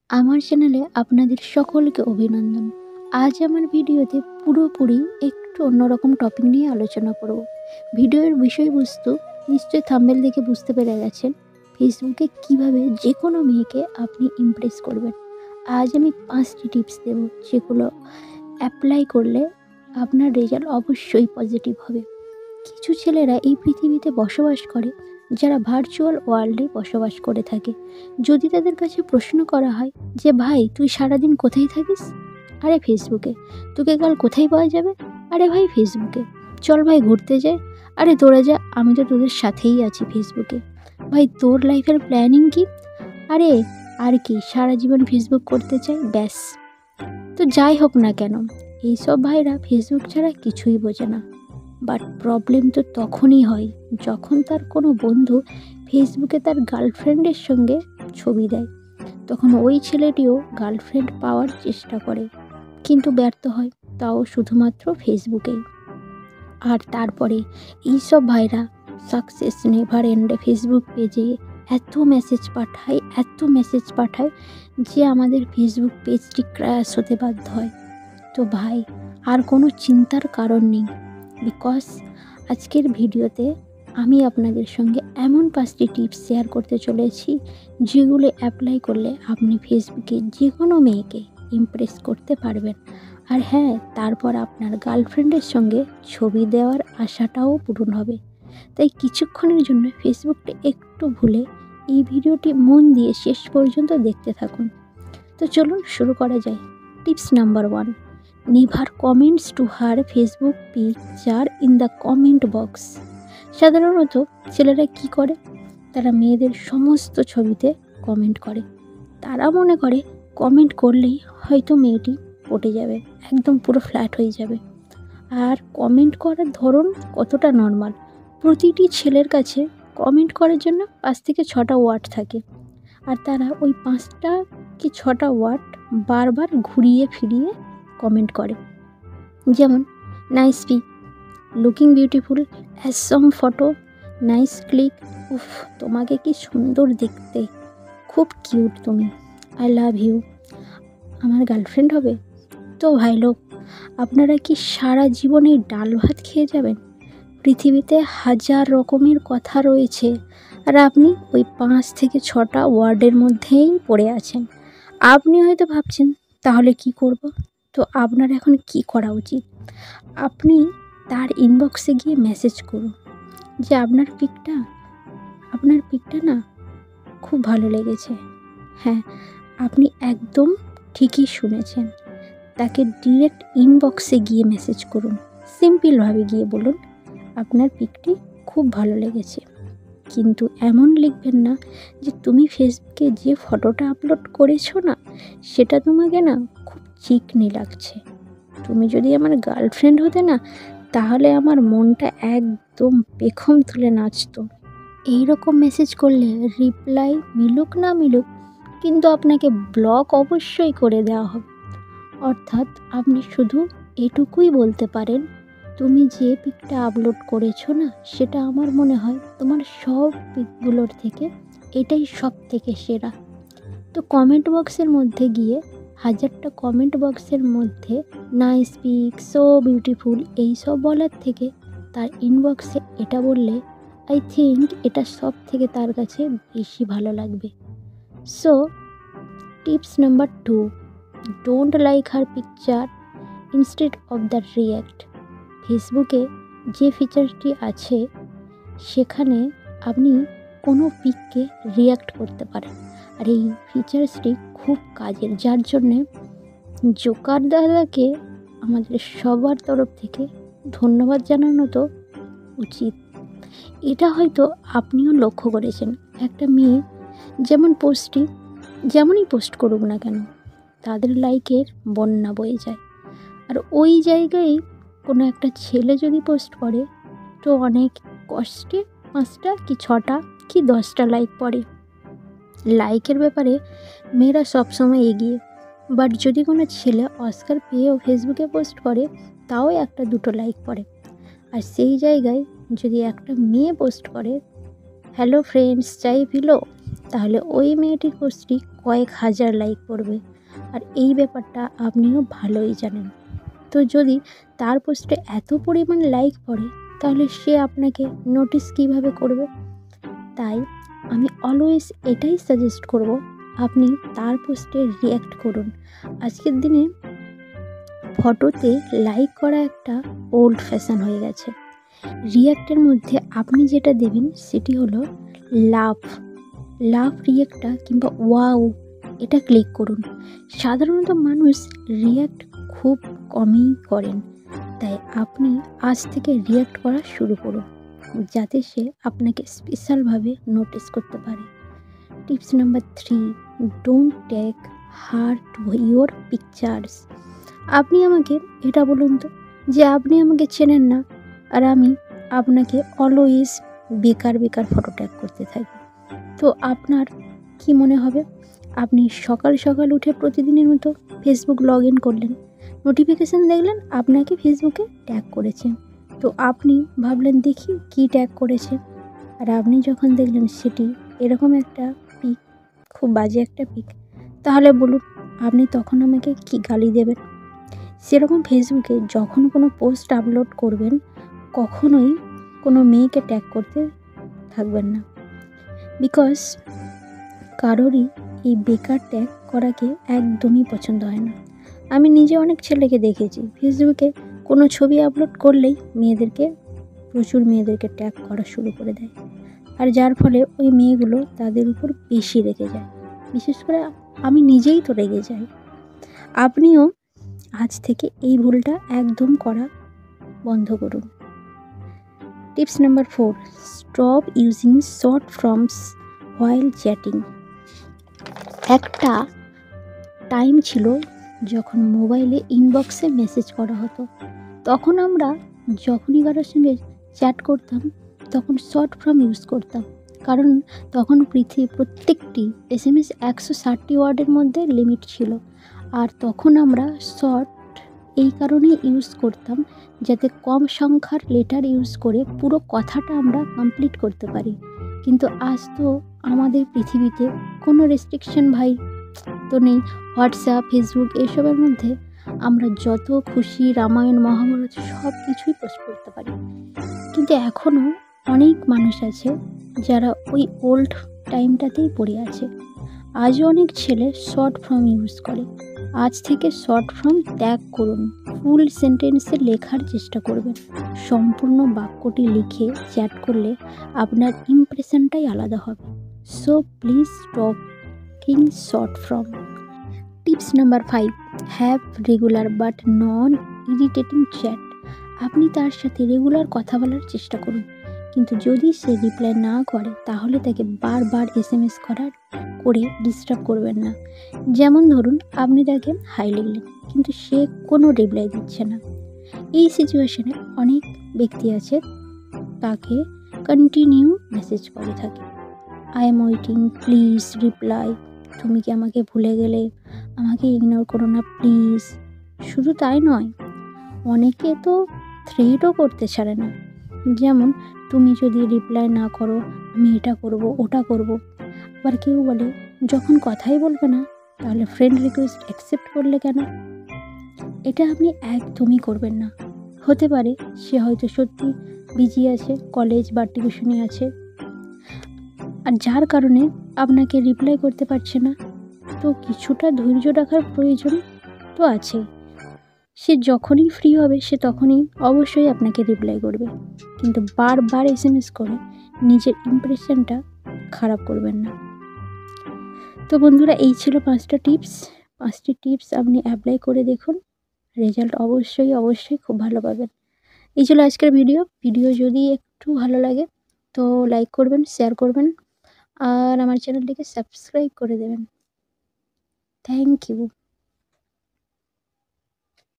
আমার চ্যানেলে আপনাদের সকলকে অভিনন্দন। আজ আমার ভিডিওতে পুরোপুরি একটু অন্যরকম টপিক নিয়ে আলোচনা করব। ভিডিওর বিষয়বস্তু নিশ্চয়ই থাম্বনেল দেখে বুঝতে পেরে গেছেন। ফেসবুকে কিভাবে যে কোনো মেয়েকে আপনি ইমপ্রেস করবেন। আজ আমি 5টি টিপস দেব, যেগুলো অ্যাপ্লাই করলে আপনার রেজাল্ট অবশ্যই পজিটিভ হবে। কিছু ছেলেরা এই পৃথিবীতে বসবাস করে যারা ভার্চুয়াল ওয়ার্ল্ডে বসবাস করে থাকে। যদি তাদের কাছে প্রশ্ন করা হয় যে ভাই তুই সারাদিন কোথায় থাকিস, আরে ফেসবুকে। তোকে কাল কোথায় পাওয়া যাবে, আরে ভাই ফেসবুকে। চল ভাই ঘুরতে যাই, আরে তোরা যা, আমি তো তোদের সাথেই আছি ফেসবুকে। ভাই তোর লাইফের প্ল্যানিং কি, আরে আর কি, সারা জীবন ফেসবুক করতে চাই, ব্যাস। তো যাই হোক না কেন, এইসব ভাইরা ফেসবুক ছাড়া কিছুই বোঝে না। বাট প্রবলেম তো তখনই হয় যখন তার কোনো বন্ধু ফেসবুকে তার গার্লফ্রেন্ডের সঙ্গে ছবি দেয়। তখন ওই ছেলেটিও গার্লফ্রেন্ড পাওয়ার চেষ্টা করে, কিন্তু ব্যর্থ হয়, তাও শুধুমাত্র ফেসবুকেই। আর তারপরে এইসব ভাইরা সাকসেস নেভার এন্ডে ফেসবুক পেজে এত মেসেজ পাঠায় যে আমাদের ফেসবুক পেজটি ক্র্যাশ হতে বাধ্য হয়। তো ভাই, আর কোনো চিন্তার কারণ নেই, বিকজ আজকের ভিডিওতে আমি আপনাদের সঙ্গে এমন 5টি টিপস শেয়ার করতে চলেছি যেগুলো অ্যাপ্লাই করলে আপনি ফেসবুকে যে কোনো মেয়েকে ইমপ্রেস করতে পারবেন। আর হ্যাঁ, তারপর আপনার গার্লফ্রেন্ডের সঙ্গে ছবি দেওয়ার আশাটাও পূরণ হবে। তাই কিছুক্ষণের জন্য ফেসবুকটা একটু ভুলে এই ভিডিওটি মন দিয়ে শেষ পর্যন্ত দেখতে থাকুন। তো চলুন শুরু করা যায়। Tips number 1, never comments to her Facebook picture in the comment box. সাধারণত ছেলেরা কি করে, তারা মেয়েদের সমস্ত ছবিতে কমেন্ট করে। তারা মনে করে কমেন্ট করলেই হয়তো মেয়েটি পটে যাবে, একদম পুরো ফ্ল্যাট হয়ে যাবে। আর কমেন্ট করার ধরন কতটা নর্মাল, প্রতিটি ছেলের কাছে কমেন্ট করার জন্য 5 থেকে 6টা ওয়ার্ড থাকে। আর তারা ওই 5টা কি 6টা ওয়ার্ড বারবার ঘুরিয়ে ফিরিয়ে কমেন্ট করে। যেমন nice pic, looking beautiful, awesome photo, nice click, উফ তোমাকে কি সুন্দর দেখতে, খুব কিউট তুমি, আই লাভ ইউ, আমার গার্লফ্রেন্ড হবে। তো ভাই লোক, আপনারা কি সারা জীবনে ডাল ভাত খেয়ে যাবেন? পৃথিবীতে হাজার রকমের কথা রয়েছে, আর আপনি ওই 5 থেকে 6টা ওয়ার্ডের মধ্যেই পড়ে আছেন। আপনি হয়তো ভাবছেন তাহলে কি করব? তো আপনার এখন কি করা উচিত? আপনি তার ইনবক্সে গিয়ে মেসেজ করুন যে আপনার পিকটা না খুব ভালো লেগেছে। হ্যাঁ, আপনি একদম ঠিকই শুনেছেন। তাকে ডিরেক্ট ইনবক্সে গিয়ে মেসেজ করুন, সিম্পলভাবে গিয়ে বলুন আপনার পিকটি খুব ভালো লেগেছে। কিন্তু এমন লিখবেন না যে তুমি ফেসবুকে যে ফটোটা আপলোড করেছো না, সেটা তোমাকে না খুব চিকনি লাগছে। তুমি যদি আমার গার্লফ্রেন্ড হতে না, তাহলে আমার মনটা একদম পেখম তুলে নাচতো। এইরকম মেসেজ করলে রিপ্লাই মিলুক না মিলুক, কিন্তু আপনাকে ব্লক অবশ্যই করে দেওয়া হবে। অর্থাৎ আপনি শুধু এটুকুই বলতে পারেন, তুমি যে পিকটা আপলোড করেছো না, সেটা আমার মনে হয় তোমার সব পিকগুলোর থেকে এটাই সব থেকে সেরা। তো কমেন্ট বক্সের মধ্যে গিয়ে হাজারটা কমেন্ট বক্সের মধ্যে নাইস পিক, সো বিউটিফুল এইসব বলার থেকে তার ইনবক্সে এটা বললে আই থিঙ্ক এটা সব থেকে তার কাছে বেশি ভালো লাগবে। So tips number 2, don't like her picture instead of the react. ফেসবুকে যে ফিচারটি আছে, সেখানে আপনি কোনো পিককে রিয়্যাক্ট করতে পারেন। আর এই ফিচার্সটি খুব কাজের, যার জন্যে জোকার দাদাকে আমাদের সবার তরফ থেকে ধন্যবাদ জানানো তো উচিত। এটা হয়তো আপনিও লক্ষ্য করেছেন, একটা মেয়ে যেমনই পোস্ট করুক না কেন, তাদের লাইকের বন্যা বয়ে যায়। আর ওই জায়গায় কোনো একটা ছেলে যদি পোস্ট করে, তো অনেক কষ্টে 5টা কি 6টা কি 10টা লাইক পড়ে। লাইকের ব্যাপারে মেয়েরা সবসময় এগিয়ে। বাট যদি কোনো ছেলে অস্কার পেয়েও ফেসবুকে পোস্ট করে, তাও 1-2টো লাইক পড়ে। আর সেই জায়গায় যদি একটা মেয়ে পোস্ট করে, হ্যালো ফ্রেন্ডস চাই পিলো, তাহলে ওই মেয়েটির পোস্টটি কয়েক হাজার লাইক পড়বে। আর এই ব্যাপারটা আপনিও ভালোই জানেন। তো যদি তার পোস্টে এত পরিমাণ লাইক পড়ে তাহলে সে আপনাকে নোটিস কিভাবে করবে? তাই আমি অলওয়েজ এটাই সাজেস্ট করব, আপনি তার পোস্টে রিয়্যাক্ট করুন। আজকের দিনে ফটোতে লাইক করা একটা ওল্ড ফ্যাশন হয়ে গেছে। রিয়্যাক্টের মধ্যে আপনি যেটা দেবেন সেটি হলো লাভ রিয়্যাক্টটা কিংবা ওয়াও এটা ক্লিক করুন। সাধারণত মানুষ রিয়্যাক্ট খুব কমই করেন, তাই আপনি আজ থেকে রিয়্যাক্ট করা শুরু করুন যাতে সে আপনাকে স্পেশালভাবে নোটিস করতে পারে। Tips number 3, don't take heart your pictures. আপনি আমাকে এটা বলুন তো যে আপনি আমাকে চেনেন না আর আমি আপনাকে অলওয়েজ বেকার ফটো ট্যাগ করতে থাকি। তো আপনার কি মনে হবে? আপনি সকাল সকাল উঠে প্রতিদিনের মতো ফেসবুক লগ ইন করলেন, নোটিফিকেশান দেখলেন আপনাকে ফেসবুকে ট্যাগ করেছে। তো আপনি ভাবলেন দেখি কি ট্যাগ করেছে, আর আপনি যখন দেখলেন সেটি এরকম একটা পিক, খুব বাজে একটা পিক, তাহলে বলুন আপনি তখন আমাকে কি গালি দেবেন? সেরকম ফেসবুকে যখন কোনো পোস্ট আপলোড করবেন কখনোই কোনো মেয়েকে ট্যাগ করতে থাকবেন না, বিকজ কারোরই এই বেকার ট্যাগ করাকে একদমই পছন্দ হয় না। আমি নিজে অনেক ছেলেকে দেখেছি ফেসবুকে কোনো ছবি আপলোড করলেই প্রচুর মেয়েদেরকে ট্যাগ করা শুরু করে দেয়, আর যার ফলে ওই মেয়েগুলো তাদের উপর বেশি রেগে যায়। বিশেষ করে আমি নিজেই তো রেগে যাই। আপনিও আজ থেকে এই ভুলটা একদম করা বন্ধ করুন। Tips number 4, stop using short forms while chatting. একটা টাইম ছিল যখন মোবাইলে ইনবক্সে মেসেজ করা হতো, তখন আমরা যখনই কারোর সঙ্গে চ্যাট করতাম তখন শর্ট ফর্ম ইউজ করতাম, কারণ তখন প্রত্যেকটি SMS 160 ওয়ার্ডের মধ্যে লিমিট ছিল। আর তখন আমরা শর্ট এই কারণেই ইউজ করতাম যাতে কম সংখ্যার লেটার ইউজ করে পুরো কথাটা আমরা কমপ্লিট করতে পারি। কিন্তু আজ তো আমাদের পৃথিবীতে কোনো রেস্ট্রিকশন তো নেই। হোয়াটসঅ্যাপ, ফেসবুক এসবের মধ্যে আমরা যত খুশি রামায়ণ, মহাভারত সব কিছুই পোস্ট করতে পারি। কিন্তু এখনও অনেক মানুষ আছে যারা ওই ওল্ড টাইমটাতেই পড়ে আছে। আজও অনেক ছেলে শর্ট ফর্ম ইউজ করে। আজ থেকে শর্ট ফর্ম ত্যাগ করুন। ফুল সেন্টেন্সে লেখার চেষ্টা করবেন। সম্পূর্ণ বাক্যটি লিখে চ্যাট করলে আপনার ইমপ্রেশনটাই আলাদা হবে। So please stop king short form. Tips number 5, have regular but non irritating chat. আপনি তার সাথে রেগুলার কথা বলার চেষ্টা করুন, কিন্তু যদি সে রিপ্লাই না করে তাহলে তাকে বারবার SMS করে ডিস্টার্ব করবেন না। যেমন ধরুন আপনি তাকে হাই লিখলেন কিন্তু সে কোনো রিপ্লাই দিচ্ছে না। এই সিচুয়েশনে অনেক ব্যক্তি আছে তাকে কন্টিনিউ মেসেজ করে থাকে, I am waiting, please reply, তুমি কি আমাকে ভুলে গেলে, আমাকে ইগনোর করো না প্লিজ। শুধু তাই নয়, অনেকে তো থ্রেটও করতে ছাড়ে না, যেমন তুমি যদি রিপ্লাই না করো আমি এটা করব ওটা করব। আবার কেউ বলে যখন কথাই বলবে না তাহলে ফ্রেন্ড রিকোয়েস্ট অ্যাকসেপ্ট করলে কেন? এটা আপনি একদমই করবেন না। হতে পারে সে হয়তো সত্যি বিজি আছে, কলেজ বা টিউশনে আছে, আর যার কারণে আপনাকে রিপ্লাই করতে পারছে না। তো কিছুটা ধৈর্য রাখার প্রয়োজন তো আছে। সে যখনই ফ্রি হবে সে তখনই অবশ্যই আপনাকে রিপ্লাই করবে, কিন্তু বারবার SMS করে নিজের ইমপ্রেশনটা খারাপ করবেন না। তো বন্ধুরা, এই ছিল 5টা টিপস। 5টি টিপস আপনি অ্যাপ্লাই করে দেখুন, রেজাল্ট অবশ্যই খুব ভালো পাবেন। এই ছিল আজকের ভিডিও যদি একটু ভালো লাগে তো লাইক করবেন, শেয়ার করবেন, আর আমার চ্যানেলটিকে সাবস্ক্রাইব করে দেবেন। Thank you.